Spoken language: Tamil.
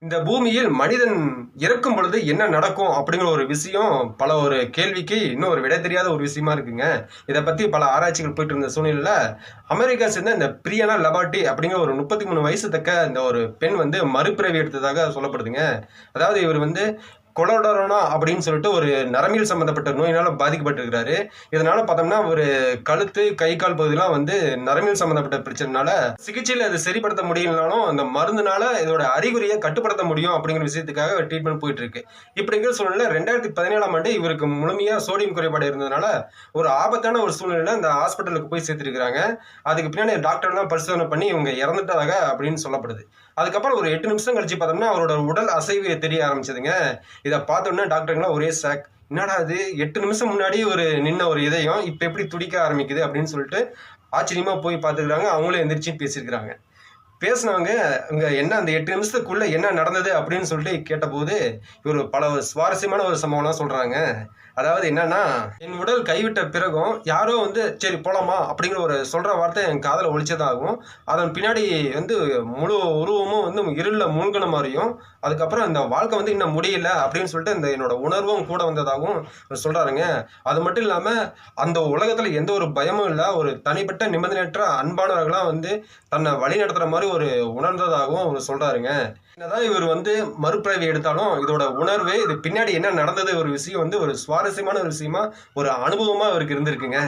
இந்த பூமியில் மனிதன் இறக்கும் பொழுது என்ன நடக்கும் அப்படிங்கிற ஒரு விஷயம் பல ஒரு கேள்விக்கு இன்னும் ஒரு விடை தெரியாத ஒரு விஷயமா இருக்குங்க. இதை பத்தி பல ஆராய்ச்சிகள் போயிட்டு இருந்த சூழ்நிலையில அமெரிக்கா சேர்ந்த இந்த பிரியானா லபாட்டி அப்படிங்கிற ஒரு 33 வயசு தக்க இந்த ஒரு பெண் வந்து மறுபிறவி எடுத்ததாக சொல்லப்படுதுங்க. அதாவது இவர் வந்து கொலோடரோனா அப்படின்னு சொல்லிட்டு ஒரு நரம்பியல் சம்பந்தப்பட்ட நோயினால பாதிக்கப்பட்டிருக்கிறாரு. இதனால பார்த்தோம்னா ஒரு கழுத்து, கை, கால் பகுதியெல்லாம் வந்து நரம்பியல் சம்பந்தப்பட்ட பிரச்சனைனால சிகிச்சையில அது சரிப்படுத்த முடியலனாலும் அந்த மருந்துனால இதோட அறிகுறியை கட்டுப்படுத்த முடியும் அப்படிங்கிற விஷயத்துக்காக ட்ரீட்மெண்ட் போயிட்டு இருக்கு. இப்படிங்கிற சூழ்நிலை 2017ஆம் ஆண்டு இவருக்கு முழுமையா சோடியம் குறைபாடு இருந்ததுனால ஒரு ஆபத்தான ஒரு சூழ்நிலையில அந்த ஹாஸ்பிட்டலுக்கு போய் சேர்த்திருக்கிறாங்க. அதுக்கு பின்னாடி டாக்டர்லாம் பரிசோதனை பண்ணி இவங்க இறந்துட்டதாக அப்படின்னு சொல்லப்படுது. அதுக்கப்புறம் ஒரு 8 நிமிஷம் கழிச்சு பார்த்தோம்னா அவரோட உடல் அசைவு தெரிய ஆரம்பிச்சதுங்க. இதை பார்த்தோன்னா டாக்டருங்களாம் ஒரே ஷாக். என்னடா அது 8 நிமிஷம் முன்னாடி ஒரு நின்ன ஒரு இதயம் இப்ப எப்படி துடிக்க ஆரம்பிக்குது அப்படின்னு சொல்லிட்டு ஆச்சரியமா போய் பார்த்துக்கிறாங்க. அவங்களும் எந்திரிச்சு பேசியிருக்கிறாங்க. பேசினவங்க இங்க என்ன அந்த 8 நிமிஷத்துக்குள்ள என்ன நடந்தது அப்படின்னு சொல்லிட்டு கேட்டபோது இவர் பல சுவாரஸ்யமான ஒரு சம்பவம்லாம் சொல்றாங்க. அதாவது என்னன்னா, என் உடல் கைவிட்ட பிறகும் யாரோ வந்து சரி போலாமா அப்படிங்கிற ஒரு சொல்ற வார்த்தை என் காதுல ஒலிச்சதாகவும், அதன் பின்னாடி வந்து முழு உருவமும் வந்து இருள்ல மூழ்கின மாதிரியும், அதுக்கப்புறம் இந்த வாழ்க்கை வந்து இன்னும் முடியல அப்படின்னு சொல்லிட்டு இந்த என்னோட உணர்வும் கூட வந்ததாகவும் சொல்றாருங்க. அது மட்டும் இல்லாம அந்த உலகத்துல எந்த ஒரு பயமும் இல்ல, ஒரு தனிப்பட்ட நிபந்தனையற்ற அன்பானவர்களா வந்து தன்னை வழி நடத்துற மாதிரி ஒரு உணர்ந்ததாகவும் அவர் சொல்றாருங்க. என்னதான் இவர் வந்து மறுபிறவி எடுத்தாலும் இதோட உணர்வு இது பின்னாடி என்ன நடந்தது ஒரு விஷயம் வந்து ஒரு சுவாரஸ்யமான ஒரு விஷயமா ஒரு அனுபவமா அவருக்கு இருந்திருக்குங்க.